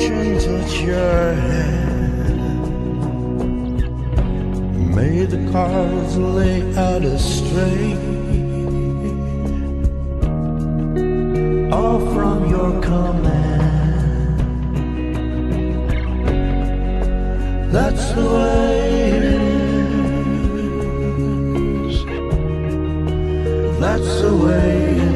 fortune touch your hand. May the cards lay out astray, all from your command. That's the way it is. That's the way it is.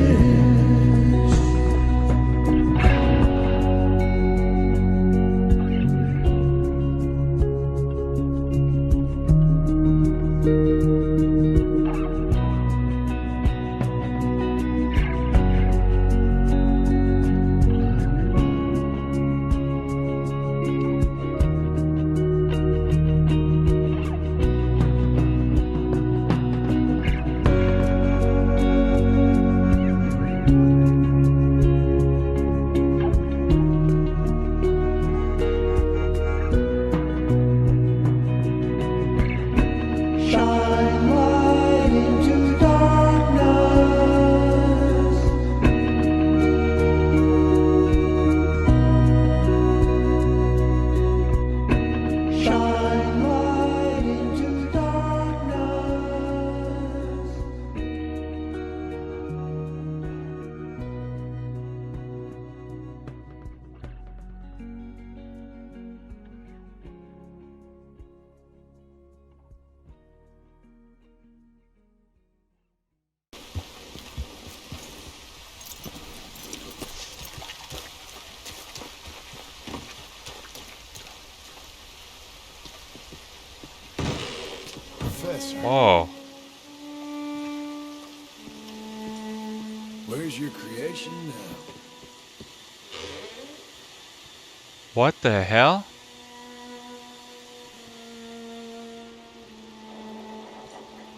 Whoa. Where's your creation now? What the hell?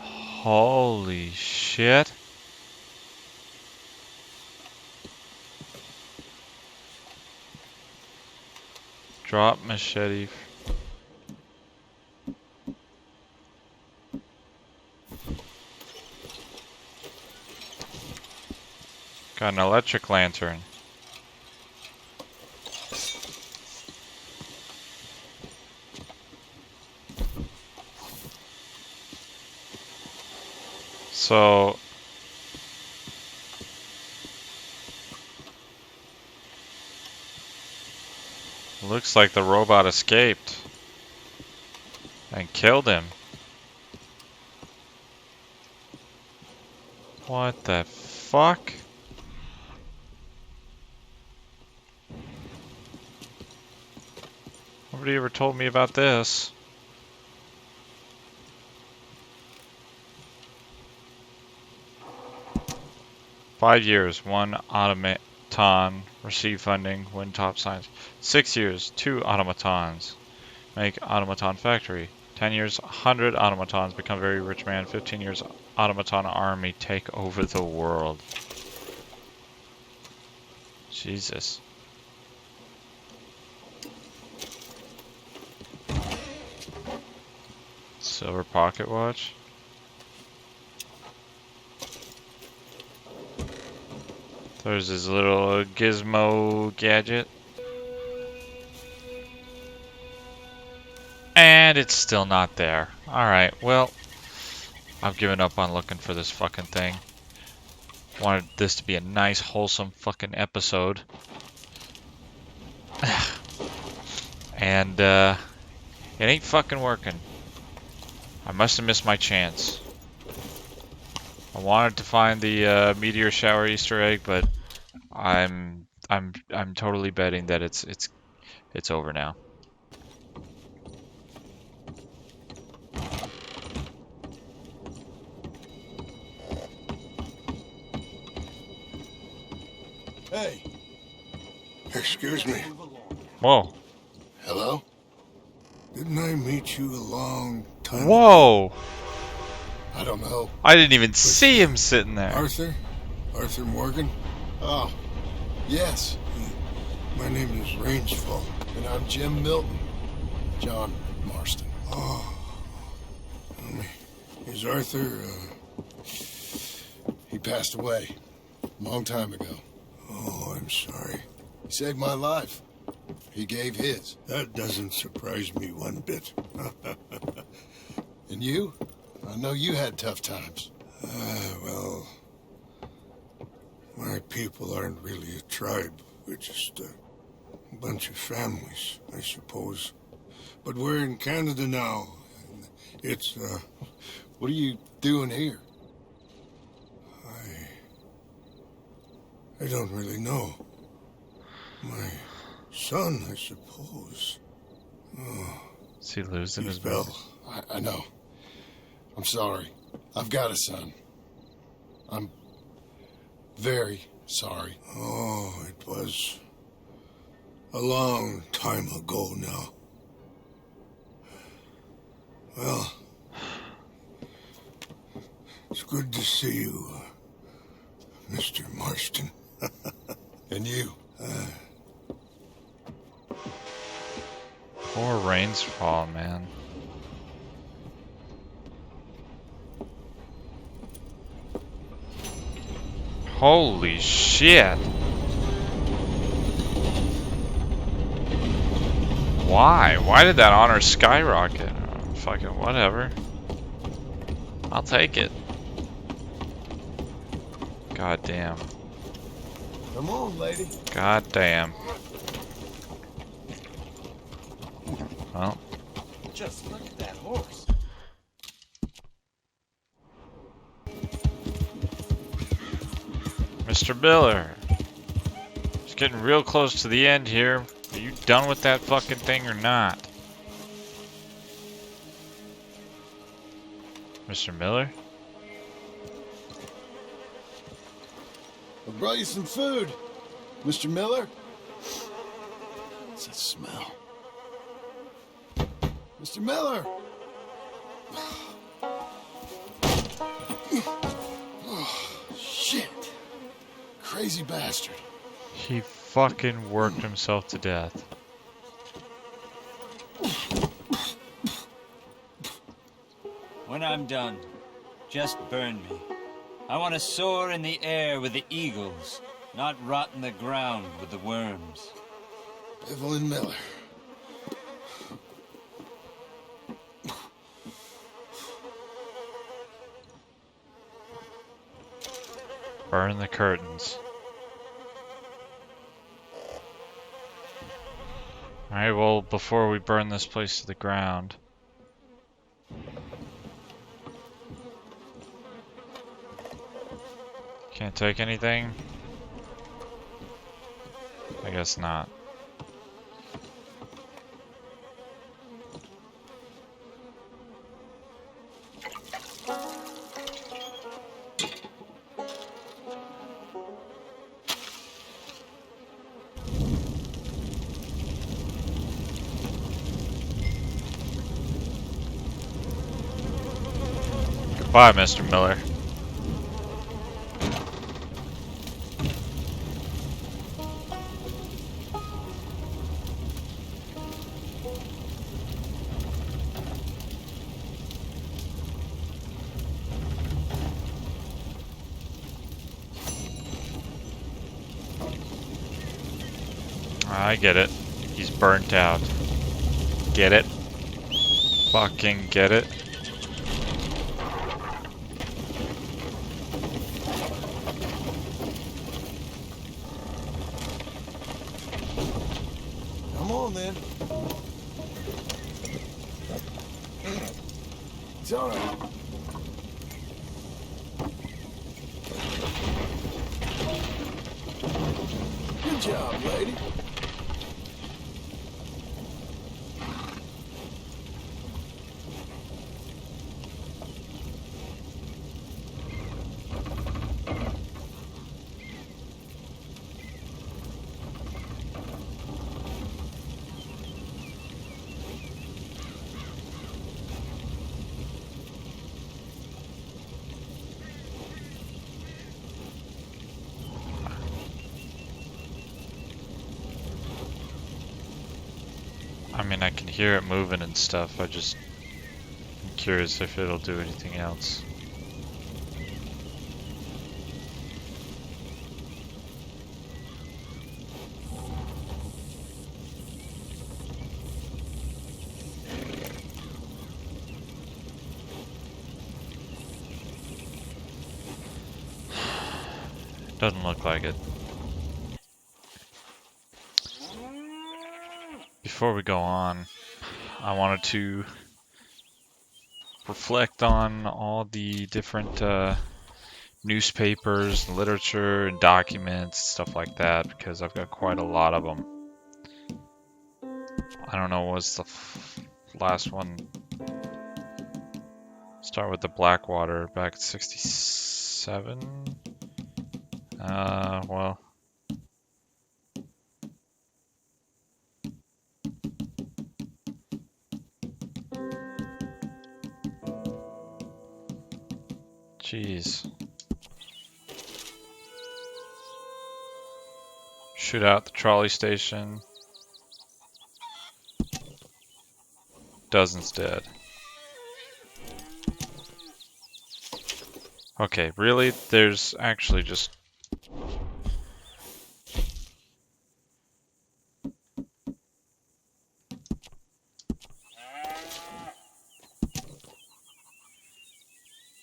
Holy shit. Drop machete. Got an electric lantern. So looks like the robot escaped and killed him. What the fuck? Nobody ever told me about this. Five years, one automaton, receive funding, win top signs. 6 years, 2 automatons, make automaton factory. 10 years, 100 automatons, become very rich man. 15 years, automaton army, take over the world. Jesus. Silver pocket watch. There's his little gizmo gadget. And it's still not there. Alright, well, I've given up on looking for this fucking thing. Wanted this to be a nice, wholesome fucking episode. And, it ain't fucking working. I must have missed my chance. I wanted to find the meteor shower Easter egg, but I'm totally betting that it's over now. Hey. Excuse me. Whoa. Hello? Didn't I meet you a long time Whoa. ago? I don't know. I didn't even see him sitting there. Arthur? Arthur Morgan? Oh, yes. My name is Rangeful, and I'm Jim Milton. John Marston. Oh. Is Arthur, he passed away a long time ago. Oh, I'm sorry. He saved my life. he gave his. That doesn't surprise me one bit. And you? I know you had tough times. Well, my people aren't really a tribe. We're just a bunch of families, I suppose. But we're in Canada now. It's, what are you doing here? I don't really know. My son, I suppose. Oh, Is he losing he his fell. mind? I know. I'm sorry. I've got a son. I'm very sorry. Oh, it was a long time ago now. Well, it's good to see you, Mr. Marston. And you. Poor Rainsfall, man. Holy shit. Why? Why did that honor skyrocket? Oh, fucking whatever. I'll take it. God damn. Come on, lady. God damn. Well. Just look at that horse. Mr. Miller. It's getting real close to the end here. Are you done with that fucking thing or not? Mr. Miller? I brought you some food, Mr. Miller. What's that smell? Mr. Miller! Oh, shit. Crazy bastard. He fucking worked himself to death. When I'm done, just burn me. I want to soar in the air with the eagles, not rot in the ground with the worms. Evelyn Miller. Burn the curtains. Alright, well, before we burn this place to the ground. Can't take anything? I guess not. Goodbye, Mr. Miller. I get it. He's burnt out. Get it? Fucking get it? Come on, then. It's all right. Good job, lady. I mean, I can hear it moving and stuff. I'm curious if it'll do anything else. Doesn't look like it. Before we go on, I wanted to reflect on all the different newspapers, literature, and documents, stuff like that, because I've got quite a lot of them. I don't know what's the last one. Start with the Blackwater back in 67. Well. Jeez. Shootout the trolley station. Dozens dead. Okay, really? There's actually just...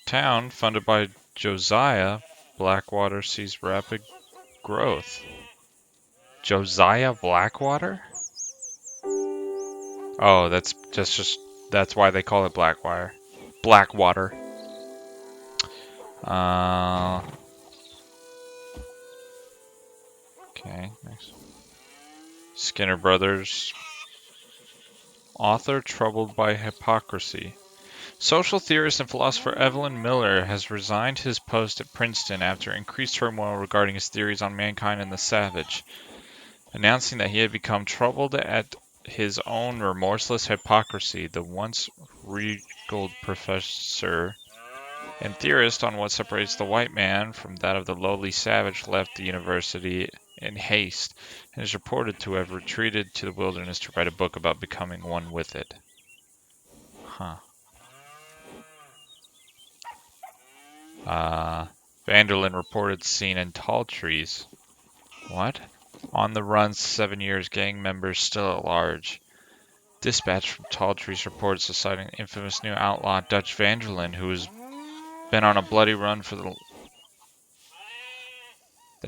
Town funded by Josiah, Blackwater sees rapid growth. Josiah Blackwater? Oh, that's why they call it Blackwater. Blackwater. Okay, next. Skinner Brothers. Author troubled by hypocrisy. Social theorist and philosopher Evelyn Miller has resigned his post at Princeton after increased turmoil regarding his theories on mankind and the savage, announcing that he had become troubled at his own remorseless hypocrisy. The once regaled professor and theorist on what separates the white man from that of the lowly savage left the university in haste and is reported to have retreated to the wilderness to write a book about becoming one with it. Huh. Vanderlyn reported seen in tall trees. What? On the run 7 years, gang members still at large. Dispatch from Tall Trees reports the sighting of infamous new outlaw Dutch Vanderlyn, who has been on a bloody run for the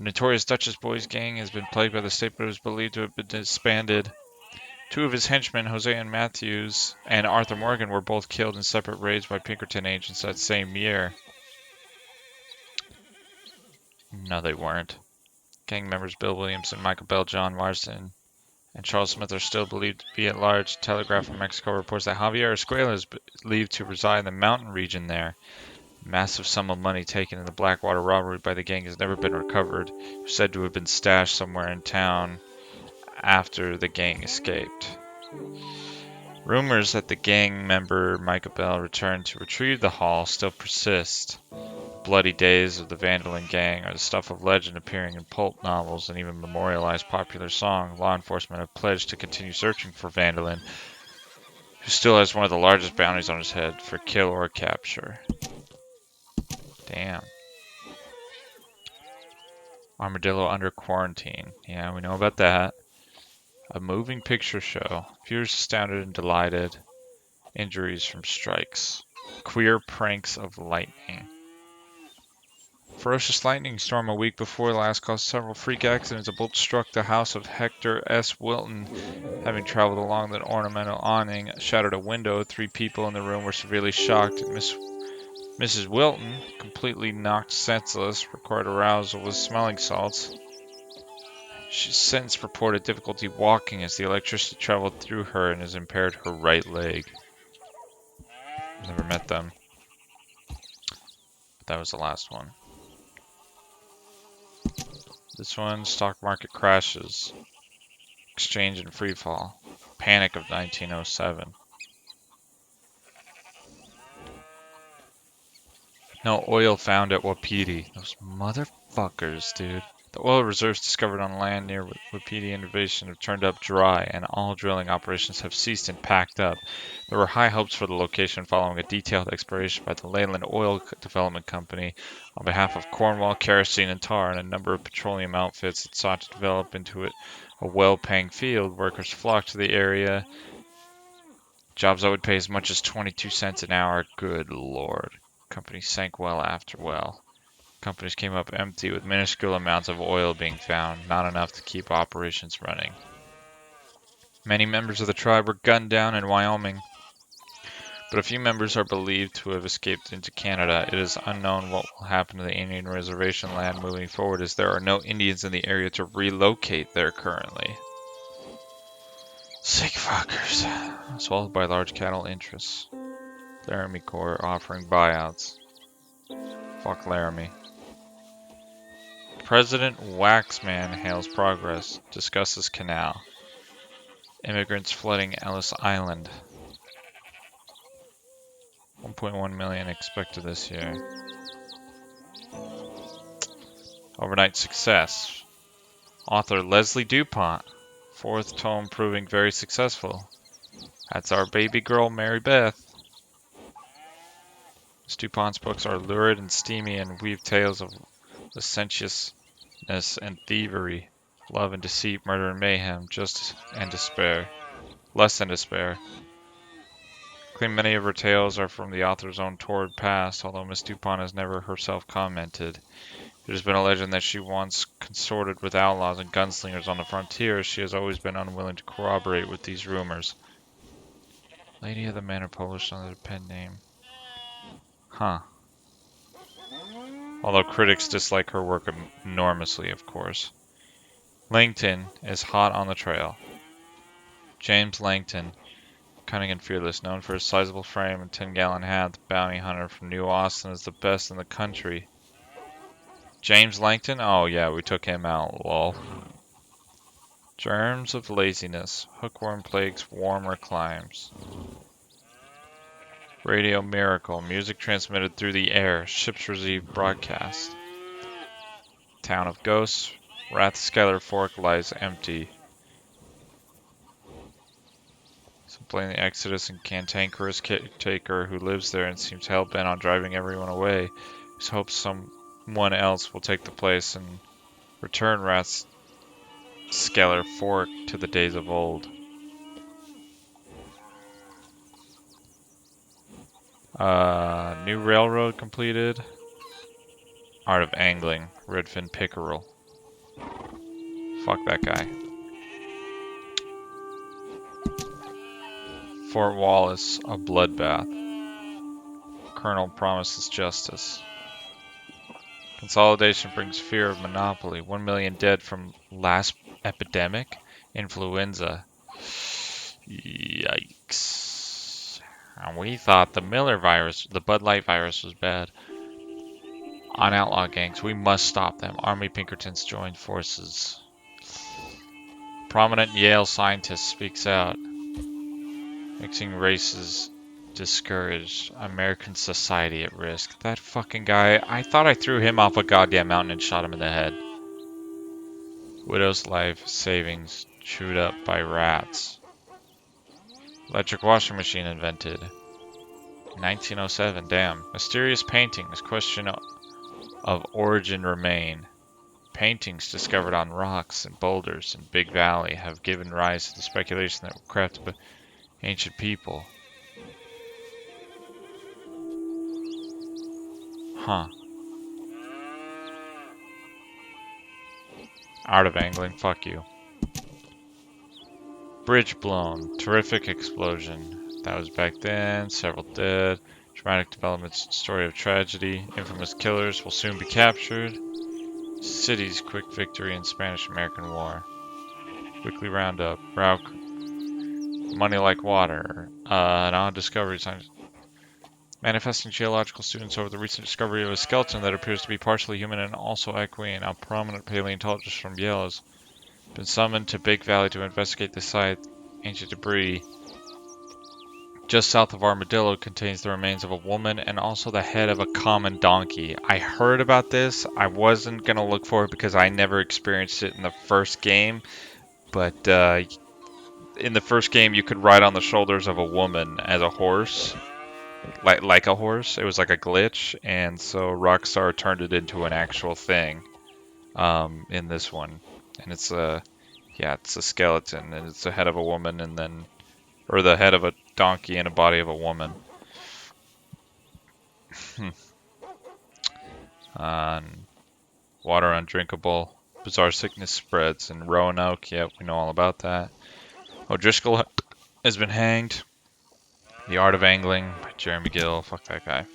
notorious Dutch's Boys gang has been plagued by the state, but is believed to have been disbanded. Two of his henchmen, Jose and Matthews, and Arthur Morgan, were both killed in separate raids by Pinkerton agents that same year. No, they weren't. Gang members Bill Williamson, Michael Bell, John Marston, and Charles Smith are still believed to be at large. Telegraph from Mexico reports that Javier Escuela is believed to reside in the mountain region there. Massive sum of money taken in the Blackwater robbery by the gang has never been recovered. It was said to have been stashed somewhere in town after the gang escaped. Rumors that the gang member Michael Bell returned to retrieve the haul still persist. Bloody days of the Vanderlyn gang are the stuff of legend appearing in pulp novels and even memorialized popular song. Law enforcement have pledged to continue searching for Vanderlyn, who still has one of the largest bounties on his head for kill or capture. Damn. Armadillo under quarantine. Yeah, we know about that. A moving picture show. Viewers astounded and delighted. Injuries from strikes. Queer pranks of lightning. Ferocious lightning storm a week before last caused several freak accidents. A bolt struck the house of Hector S. Wilton. Having traveled along the ornamental awning, shattered a window. 3 people in the room were severely shocked. Mrs. Wilton, completely knocked senseless, required arousal with smelling salts. She's since reported difficulty walking as the electricity traveled through her and has impaired her right leg. Never met them. But that was the last one. This one, stock market crashes. Exchange and free fall. Panic of 1907. No oil found at Wapiti. Those motherfuckers, dude. The oil reserves discovered on land near Wapiti Innovation have turned up dry, and all drilling operations have ceased and packed up. There were high hopes for the location following a detailed exploration by the Leyland Oil Development Company on behalf of Cornwall, Kerosene, and Tar, and a number of petroleum outfits that sought to develop into it a well-paying field. Workers flocked to the area. Jobs that would pay as much as 22 cents an hour. Good lord. Company sank well after well. companies came up empty with minuscule amounts of oil being found, not enough to keep operations running. Many members of the tribe were gunned down in Wyoming, but a few members are believed to have escaped into Canada. It is unknown what will happen to the Indian reservation land moving forward, as there are no Indians in the area to relocate there currently. Sick fuckers. Swallowed by large cattle interests. Laramie Corps offering buyouts. Fuck Laramie. President Waxman hails progress. Discusses canal. Immigrants flooding Ellis Island. 1.1 million expected this year. Overnight success. Author Leslie DuPont. 4th tome proving very successful. That's our baby girl, Mary Beth. Miss DuPont's books are lurid and steamy and weave tales of licentiousness and thievery, love and deceit, murder and mayhem, justice and despair. Less than despair. Claim many of her tales are from the author's own torrid past, although Miss DuPont has never herself commented. It has been a legend that she once consorted with outlaws and gunslingers on the frontier. She has always been unwilling to corroborate with these rumors. Lady of the Manor published under the pen name. Huh. Although critics dislike her work enormously, of course. Langton is hot on the trail. James Langton, cunning and fearless, known for his sizable frame and 10-gallon hat, the bounty hunter from New Austin is the best in the country. James Langton? Oh yeah, we took him out, lol. Germs of laziness. Hookworm plagues warmer climes. Radio miracle. Music transmitted through the air. Ships receive broadcast. Town of ghosts. Rathskeller Fork lies empty. Some blame the exodus and cantankerous caretaker who lives there and seems hell-bent on driving everyone away. He hopes someone else will take the place and return Rathskeller Fork to the days of old. New railroad completed. Art of angling. Redfin pickerel. Fuck that guy. Fort Wallace, a bloodbath. Colonel promises justice. Consolidation brings fear of monopoly. 1 million dead from last epidemic. Influenza. Yikes. And we thought the Bud Light virus was bad. On outlaw gangs, we must stop them. Army Pinkertons joined forces. Prominent Yale scientist speaks out. Mixing races discouraged. American society at risk. That fucking guy, I thought I threw him off a goddamn mountain and shot him in the head. Widow's life savings chewed up by rats. Electric washing machine invented. 1907, damn. Mysterious paintings, question of origin remain. Paintings discovered on rocks and boulders in Big Valley have given rise to the speculation that were crafted by ancient people. Huh. Art of angling, fuck you. Bridge blown. Terrific explosion. That was back then. Several dead. Dramatic developments. Story of tragedy. Infamous killers will soon be captured. City's quick victory in Spanish-American War. Weekly roundup. Rauk. Money like water. An odd discovery. Manifesting geological students over the recent discovery of a skeleton that appears to be partially human and also equine. A prominent paleontologist from Yale has been summoned to Big Valley to investigate the site. Ancient debris just south of Armadillo contains the remains of a woman and also the head of a common donkey. I heard about this. I wasn't going to look for it because I never experienced it in the first game. But in the first game, you could ride on the shoulders of a woman as a horse. Like a horse. It was like a glitch. And so Rockstar turned it into an actual thing in this one. And it's a skeleton, and it's the head of a woman, and then, or the head of a donkey and a body of a woman. Water undrinkable. Bizarre sickness spreads in Roanoke. Yep, we know all about that. O'Driscoll has been hanged. The Art of Angling by Jeremy Gill. Fuck that guy.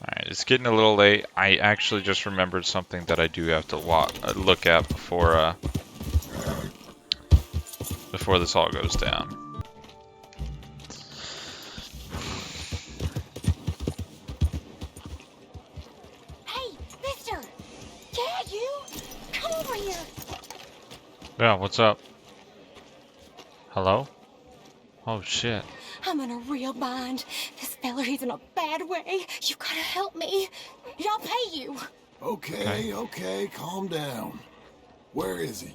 Alright, it's getting a little late. I actually just remembered something that I do have to look at before this all goes down. Hey, mister! Yeah, you! Come over here! Yeah, what's up? Hello? Oh shit. I'm in a real bind. This fella, he's in a bad way. You gotta help me. I'll pay you. Okay, calm down. Where is he?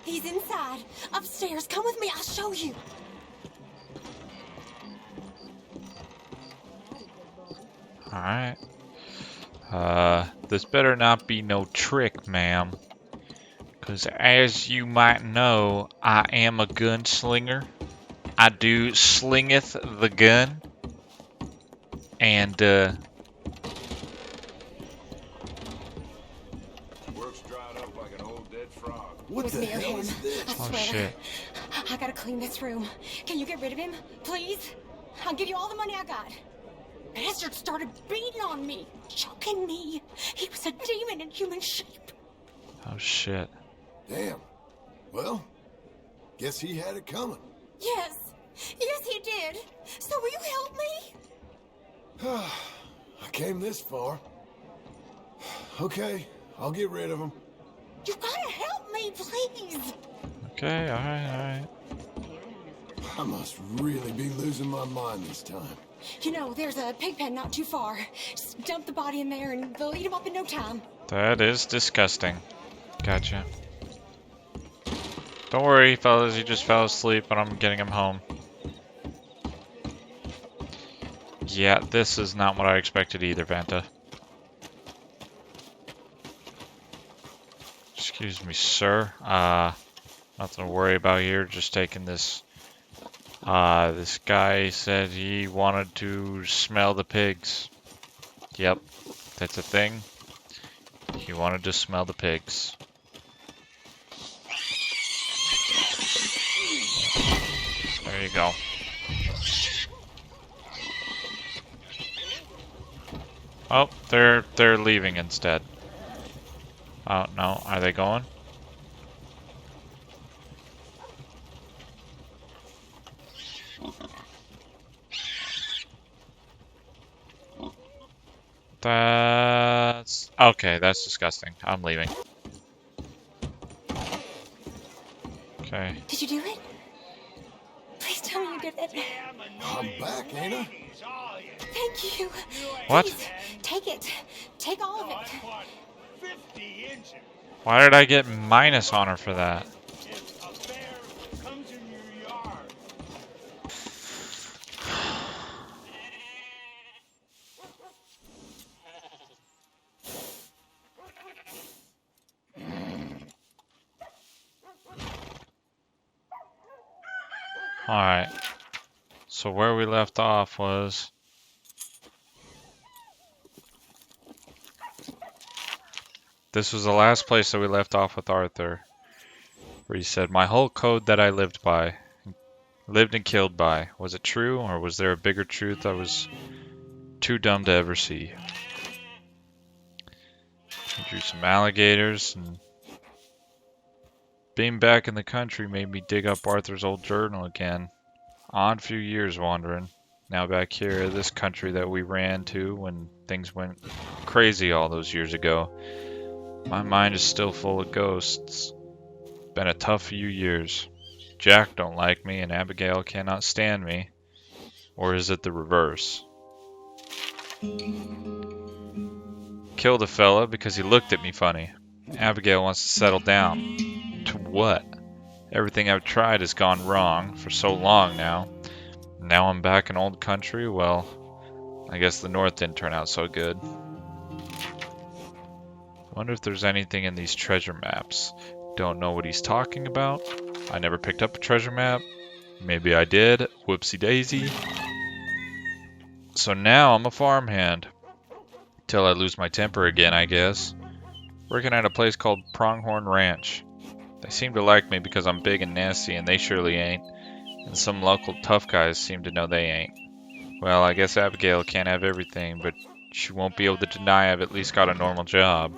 He's inside. Upstairs. Come with me. I'll show you. Alright. This better not be no trick, ma'am. Because as you might know, I am a gunslinger. I do slingeth the gun. And, Work's dried up like an old dead frog. What It's the me or hell him. is this? I oh swear. shit. I gotta clean this room. Can you get rid of him, please? I'll give you all the money I got. Bastard started beating on me, choking me. He was a demon in human shape. Oh shit. Damn. Well, guess he had it coming. Yes, he did. So will you help me? I came this far. Okay, I'll get rid of him. You gotta help me, please. Okay, alright. I must really be losing my mind this time. You know, there's a pig pen not too far. Just dump the body in there and they'll eat him up in no time. That is disgusting. Gotcha. Don't worry, fellas, he just fell asleep and I'm getting him home. Yeah, this is not what I expected either, Vanta. Excuse me, sir. Nothing to worry about here, just taking this. This guy said he wanted to smell the pigs. Yep, that's a thing. He wanted to smell the pigs. There you go. Oh, they're leaving instead. Oh no, are they going? That's okay, that's disgusting. I'm leaving. Okay. Did you do it? Please tell me you did it. I'm back, ain't I? Thank you. What? Please, take it. Take all of it. Why did I get minus on her for that? Alright. So where we left off was... This was the last place that we left off with Arthur. Where he said, my whole code that I lived and killed by. Was it true, or was there a bigger truth I was too dumb to ever see? He drew some alligators, and being back in the country made me dig up Arthur's old journal again. Odd few years wandering. Now back here, this country that we ran to when things went crazy all those years ago. My mind is still full of ghosts. Been a tough few years. Jack don't like me and Abigail cannot stand me. Or is it the reverse? Killed a fella because he looked at me funny. Abigail wants to settle down. To what? Everything I've tried has gone wrong for so long now. Now I'm back in old country, well, I guess the north didn't turn out so good. Wonder if there's anything in these treasure maps. Don't know what he's talking about. I never picked up a treasure map. Maybe I did. Whoopsie daisy. So now I'm a farmhand. Till I lose my temper again, I guess. Working at a place called Pronghorn Ranch. They seem to like me because I'm big and nasty, and they surely ain't. And some local tough guys seem to know they ain't. Well, I guess Abigail can't have everything, but she won't be able to deny I've at least got a normal job.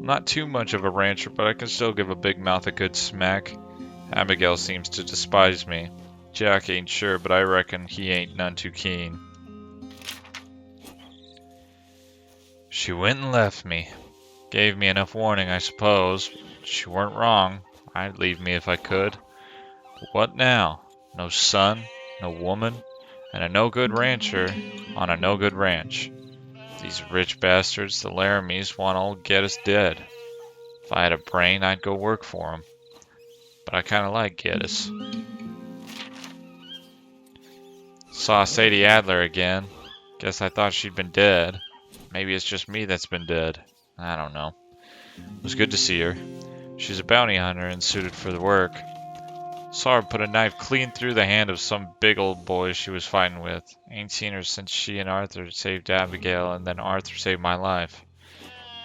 I'm not too much of a rancher, but I can still give a big mouth a good smack. Abigail seems to despise me. Jack ain't sure, but I reckon he ain't none too keen. She went and left me. Gave me enough warning, I suppose. She weren't wrong. I'd leave me if I could. But what now? No son, no woman, and a no-good rancher on a no-good ranch. These rich bastards, the Laramies, want old Geddes dead. If I had a brain, I'd go work for 'em. But I kinda like Geddes. Saw Sadie Adler again. Guess I thought she'd been dead. Maybe it's just me that's been dead. I don't know. It was good to see her. She's a bounty hunter and suited for the work. Saw her put a knife clean through the hand of some big old boy she was fighting with. Ain't seen her since she and Arthur saved Abigail, and then Arthur saved my life.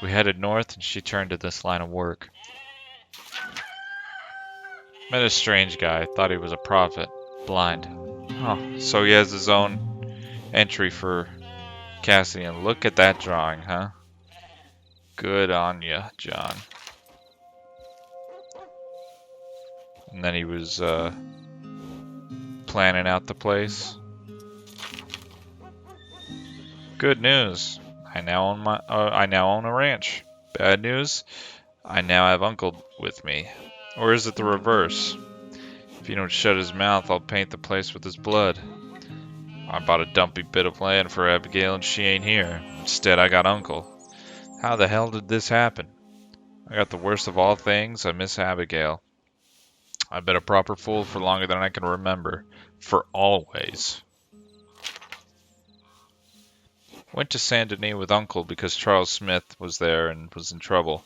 We headed north and she turned to this line of work. Met a strange guy. Thought he was a prophet. Blind. Oh, so he has his own entry for Cassian. Look at that drawing, huh? Good on ya, John. And then he was planning out the place. Good news. I now own a ranch. Bad news. I now have Uncle with me. Or is it the reverse? If he don't shut his mouth, I'll paint the place with his blood. I bought a dumpy bit of land for Abigail and she ain't here. Instead, I got Uncle. How the hell did this happen? I got the worst of all things. I miss Abigail. I've been a proper fool for longer than I can remember. For always. Went to Saint Denis with Uncle because Charles Smith was there and was in trouble.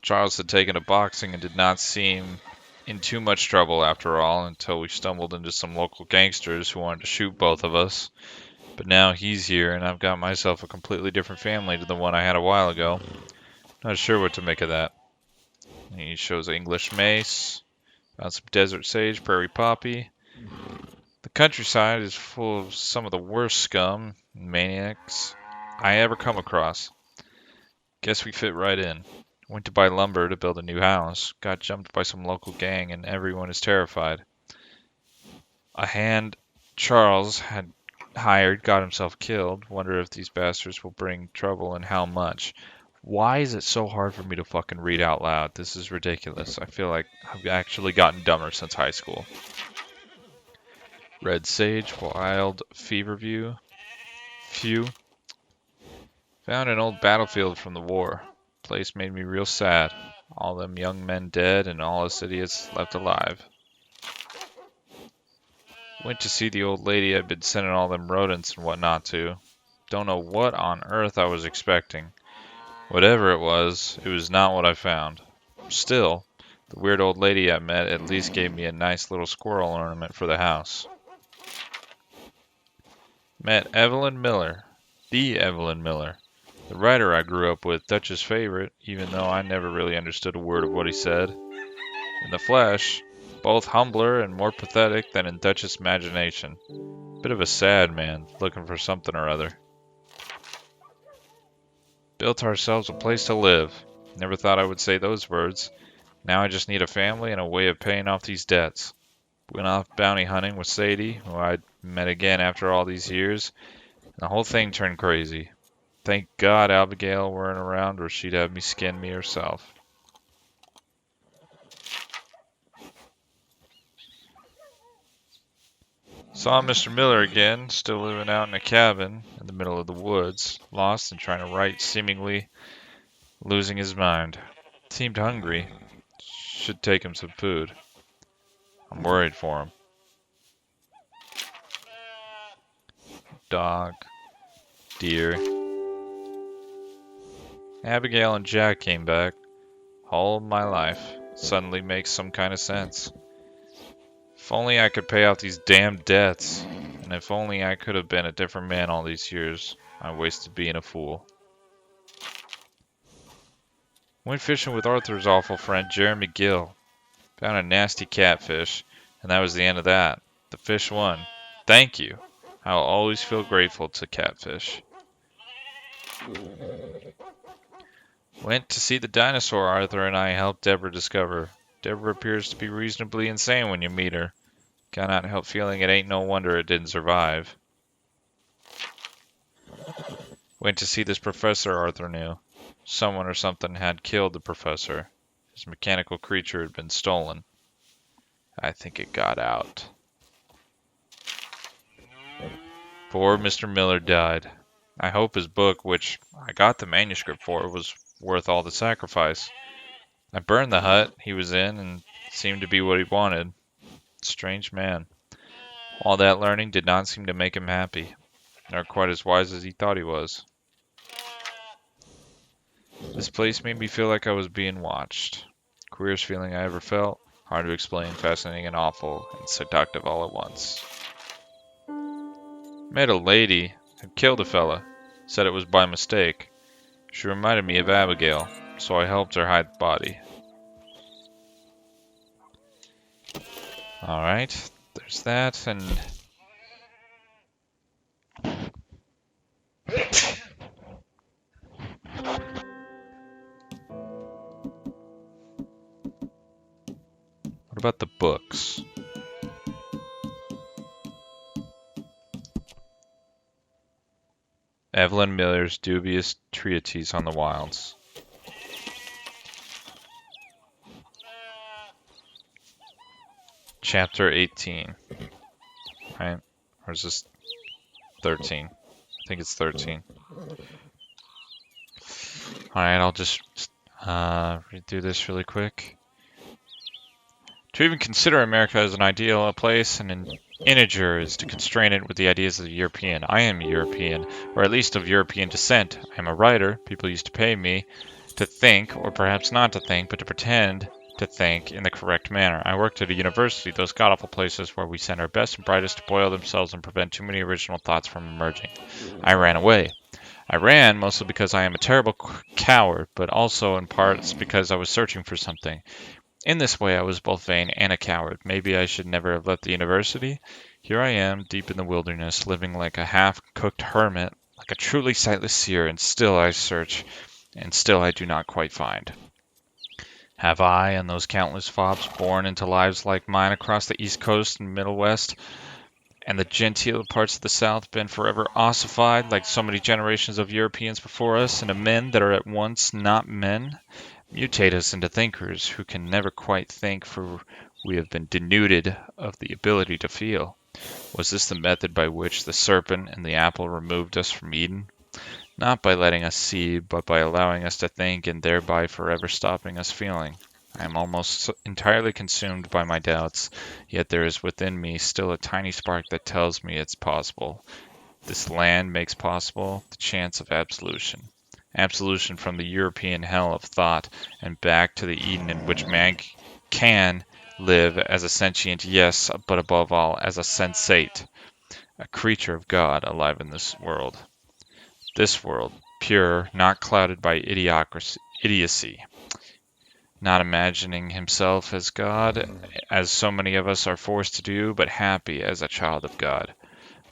Charles had taken to boxing and did not seem in too much trouble after all until we stumbled into some local gangsters who wanted to shoot both of us. But now he's here and I've got myself a completely different family to the one I had a while ago. Not sure what to make of that. He shows English mace, found some desert sage, prairie poppy. The countryside is full of some of the worst scum and maniacs I ever come across. Guess we fit right in. Went to buy lumber to build a new house. Got jumped by some local gang and everyone is terrified. A hand Charles had hired got himself killed. Wonder if these bastards will bring trouble and how much. Why is it so hard for me to fucking read out loud? This is ridiculous. I feel like I've actually gotten dumber since high school. Red Sage, Wild Feverview. Few. Found an old battlefield from the war. Place made me real sad. All them young men dead and all us idiots left alive. Went to see the old lady I'd been sending all them rodents and whatnot to. Don't know what on earth I was expecting. Whatever it was not what I found. Still, the weird old lady I met at least gave me a nice little squirrel ornament for the house. Met Evelyn Miller. The Evelyn Miller. The writer I grew up with, Dutch's favorite, even though I never really understood a word of what he said. In the flesh, both humbler and more pathetic than in Dutch's imagination. Bit of a sad man, looking for something or other. Built ourselves a place to live. Never thought I would say those words. Now I just need a family and a way of paying off these debts. Went off bounty hunting with Sadie, who I'd met again after all these years, and the whole thing turned crazy. Thank God Abigail weren't around or she'd have me skin me herself. Saw Mr. Miller again, still living out in a cabin in the middle of the woods, lost and trying to write, seemingly losing his mind. Seemed hungry. Should take him some food. I'm worried for him. Dog. Deer. Abigail and Jack came back. All my life suddenly makes some kind of sense. If only I could pay off these damn debts. And if only I could have been a different man all these years. I wasted being a fool. Went fishing with Arthur's awful friend Jeremy Gill. Found a nasty catfish, and that was the end of that. The fish won. Thank you. I'll always feel grateful to catfish. Went to see the dinosaur Arthur and I helped Deborah discover. Deborah appears to be reasonably insane when you meet her. Cannot help feeling it ain't no wonder it didn't survive. Went to see this professor Arthur knew. Someone or something had killed the professor. His mechanical creature had been stolen. I think it got out. Poor Mr. Miller died. I hope his book, which I got the manuscript for, was worth all the sacrifice. I burned the hut he was in and seemed to be what he wanted. Strange man. All that learning did not seem to make him happy, nor quite as wise as he thought he was. This place made me feel like I was being watched. Queerest feeling I ever felt. Hard to explain, fascinating and awful, and seductive all at once. Met a lady who killed a fella. Said it was by mistake. She reminded me of Abigail, so I helped her hide the body. Alright, there's that, and... What about the books? Evelyn Miller's dubious treatise on the wilds. Chapter 18. Right? Or is this 13? I think it's 13. Alright, I'll just read through this really quick. To even consider America as an ideal, a place, and an integer is to constrain it with the ideas of the European. I am European, or at least of European descent. I am a writer. People used to pay me to think, or perhaps not to think, but to pretend to think in the correct manner. I worked at a university, those god-awful places where we send our best and brightest to boil themselves and prevent too many original thoughts from emerging. I ran away. I ran mostly because I am a terrible coward, but also in parts because I was searching for something. In this way, I was both vain and a coward. Maybe I should never have left the university. Here I am, deep in the wilderness, living like a half-cooked hermit, like a truly sightless seer, and still I search, and still I do not quite find. Have I and those countless fobs born into lives like mine across the East Coast and Middle West, and the genteel parts of the South, been forever ossified like so many generations of Europeans before us, into men that are at once not men? Mutate us into thinkers who can never quite think, for we have been denuded of the ability to feel. Was this the method by which the serpent and the apple removed us from Eden? Not by letting us see, but by allowing us to think and thereby forever stopping us feeling. I am almost entirely consumed by my doubts, yet there is within me still a tiny spark that tells me it's possible. This land makes possible the chance of absolution. Absolution from the European hell of thought and back to the Eden in which man can live as a sentient, yes, but above all as a sensate, a creature of God alive in this world. This world, pure, not clouded by idiocy, not imagining himself as God, as so many of us are forced to do, but happy as a child of God.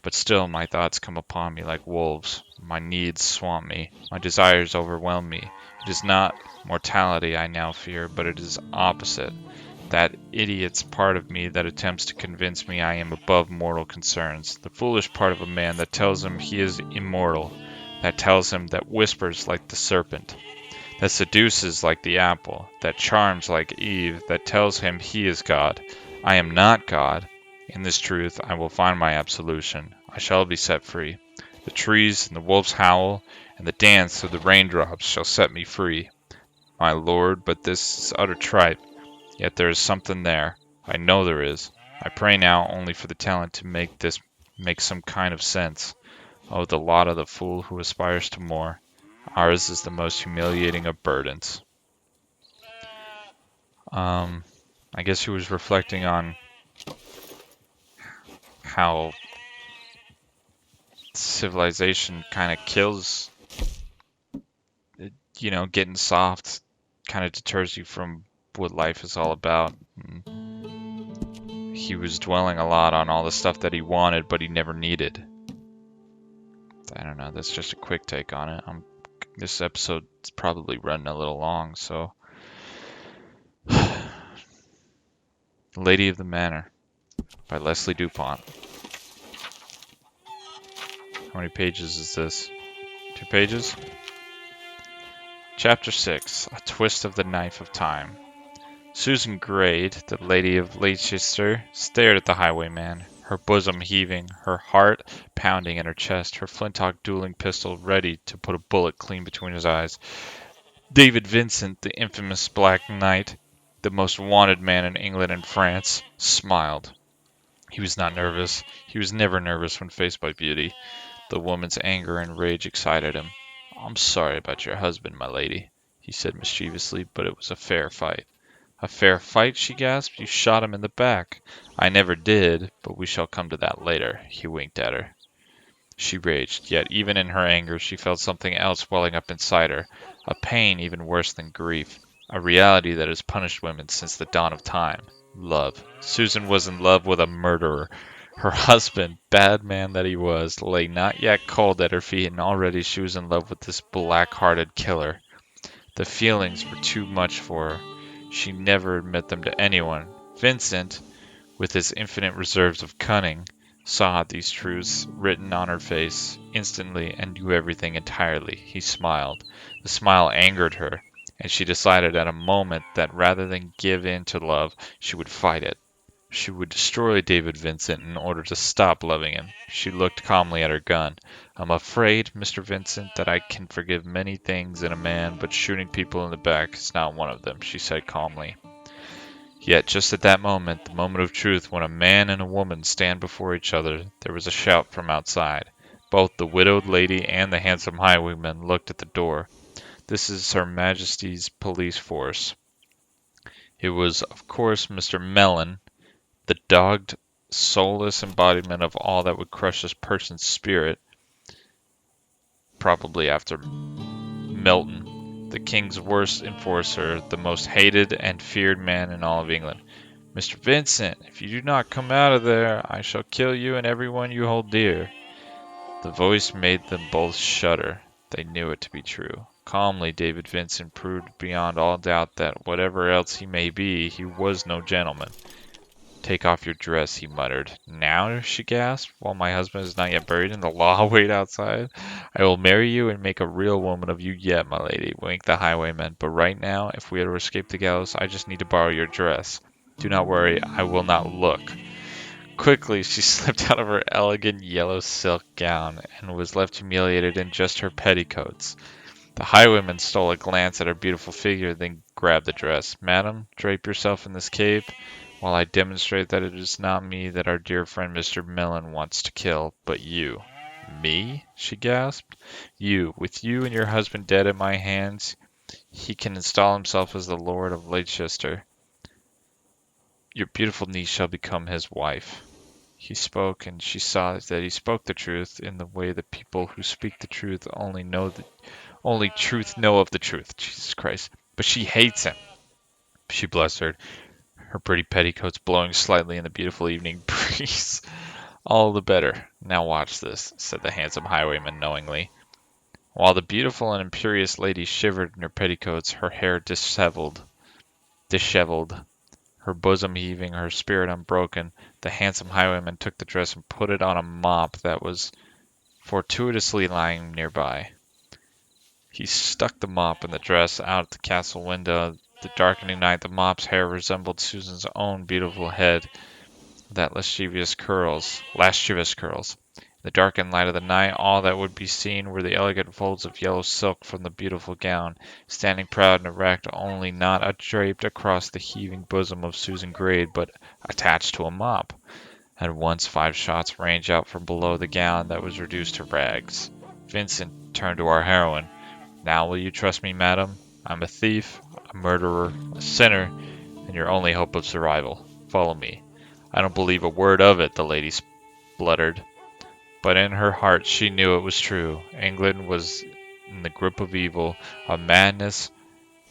But still my thoughts come upon me like wolves. My needs swamp me. My desires overwhelm me. It is not mortality I now fear, but it is opposite. That idiot's part of me that attempts to convince me I am above mortal concerns. The foolish part of a man that tells him he is immortal. That tells him, that whispers like the serpent. That seduces like the apple. That charms like Eve. That tells him he is God. I am not God. In this truth I will find my absolution. I shall be set free. The trees and the wolves howl, and the dance of the raindrops shall set me free. My lord, but this is utter tripe. Yet there is something there. I know there is. I pray now only for the talent to make this make some kind of sense. Oh, the lot of the fool who aspires to more. Ours is the most humiliating of burdens. I guess he was reflecting on how civilization kind of kills, getting soft kind of deters you from what life is all about. He was dwelling a lot on all the stuff that he wanted, but he never needed. I don't know, that's just a quick take on it. This episode's probably running a little long, so... Lady of the Manor by Leslie Dupont. How many pages is this? 2 pages? Chapter 6, A Twist of the Knife of Time. Susan Grade, the Lady of Leicester, stared at the highwayman, her bosom heaving, her heart pounding in her chest, her flintlock dueling pistol ready to put a bullet clean between his eyes. David Vincent, the infamous Black Knight, the most wanted man in England and France, smiled. He was not nervous. He was never nervous when faced by beauty. The woman's anger and rage excited him. "I'm sorry about your husband, my lady," he said mischievously, "but it was a fair fight." "A fair fight?" she gasped. "You shot him in the back." "I never did, but we shall come to that later." He winked at her. She raged, yet even in her anger she felt something else welling up inside her, a pain even worse than grief, a reality that has punished women since the dawn of time. Love. Susan was in love with a murderer. Her husband, bad man that he was, lay not yet cold at her feet, and already she was in love with this black-hearted killer. The feelings were too much for her. She never admit them to anyone. Vincent, with his infinite reserves of cunning, saw these truths written on her face instantly and knew everything entirely. He smiled. The smile angered her, and she decided at a moment that rather than give in to love, she would fight it. She would destroy David Vincent in order to stop loving him. She looked calmly at her gun. "I'm afraid, Mr. Vincent, that I can forgive many things in a man, but shooting people in the back is not one of them," she said calmly. Yet just at that moment, the moment of truth, when a man and a woman stand before each other, there was a shout from outside. Both the widowed lady and the handsome highwayman looked at the door. "This is Her Majesty's police force." It was, of course, Mr. Mellon, the dogged, soulless embodiment of all that would crush a person's spirit, probably after Milton, the king's worst enforcer, the most hated and feared man in all of England. "Mr. Vincent, if you do not come out of there, I shall kill you and everyone you hold dear." The voice made them both shudder. They knew it to be true. Calmly, David Vincent proved beyond all doubt that, whatever else he may be, he was no gentleman. "Take off your dress," he muttered. "Now?" she gasped. "While my husband is not yet buried and the law wait outside? I will marry you and make a real woman of you yet, my lady," winked the highwayman. "But right now, if we are to escape the gallows, I just need to borrow your dress. Do not worry, I will not look." Quickly, she slipped out of her elegant yellow silk gown and was left humiliated in just her petticoats. The highwayman stole a glance at her beautiful figure, then grabbed the dress. "Madam, drape yourself in this cape, while I demonstrate that it is not me that our dear friend Mr. Mellon wants to kill, but you." "Me?" she gasped. "You. With you and your husband dead at my hands, he can install himself as the Lord of Leicester. Your beautiful niece shall become his wife." He spoke, and she saw that he spoke the truth in the way that people who speak the truth only know of the truth. Jesus Christ. But she hates him. She blustered, her pretty petticoats blowing slightly in the beautiful evening breeze. "All the better. Now watch this," said the handsome highwayman knowingly. While the beautiful and imperious lady shivered in her petticoats, her hair disheveled, her bosom heaving, her spirit unbroken, the handsome highwayman took the dress and put it on a mop that was fortuitously lying nearby. He stuck the mop and the dress out the castle window. The darkening night, the mop's hair resembled Susan's own beautiful head, that lascivious curls. In the darkened light of the night, all that would be seen were the elegant folds of yellow silk from the beautiful gown, standing proud and erect, only not draped across the heaving bosom of Susan Grade, but attached to a mop. At once 5 shots ranged out from below the gown that was reduced to rags. Vincent turned to our heroine. "Now will you trust me, madam? I'm a thief, a murderer, a sinner, and your only hope of survival. Follow me." "I don't believe a word of it," the lady spluttered. But in her heart she knew it was true. England was in the grip of evil. A madness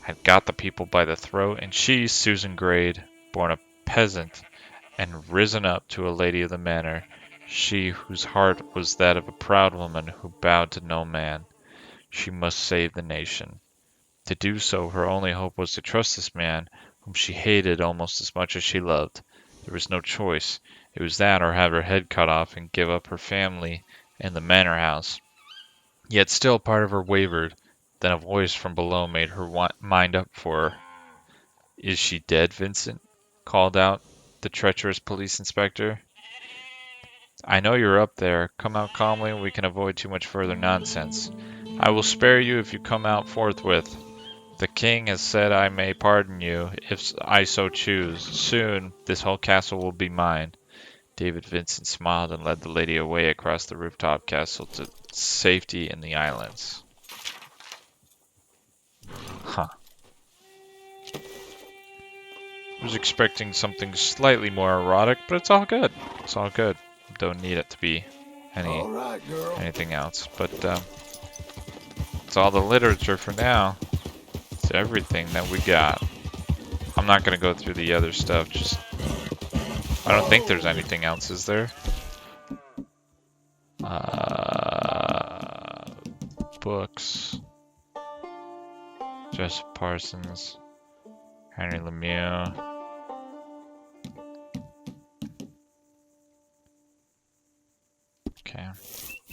had got the people by the throat, and she, Susan Grade, born a peasant and risen up to a lady of the manor, she whose heart was that of a proud woman who bowed to no man, she must save the nation. To do so, her only hope was to trust this man, whom she hated almost as much as she loved. There was no choice. It was that or have her head cut off and give up her family and the manor house. Yet still part of her wavered. Then a voice from below made her mind up for her. "Is she dead, Vincent?" called out the treacherous police inspector. "I know you're up there. Come out calmly and we can avoid too much further nonsense. I will spare you if you come out forthwith. The king has said I may pardon you if I so choose. Soon this whole castle will be mine." David Vincent smiled and led the lady away across the rooftop castle to safety in the islands. Huh. I was expecting something slightly more erotic, but it's all good. It's all good. Don't need it to be All right, girl. anything else. But it's all the literature for now. It's everything that we got. I'm not gonna go through the other stuff. Just I don't think there's anything else, is there? Books. Joseph Parsons. Henry Lemieux.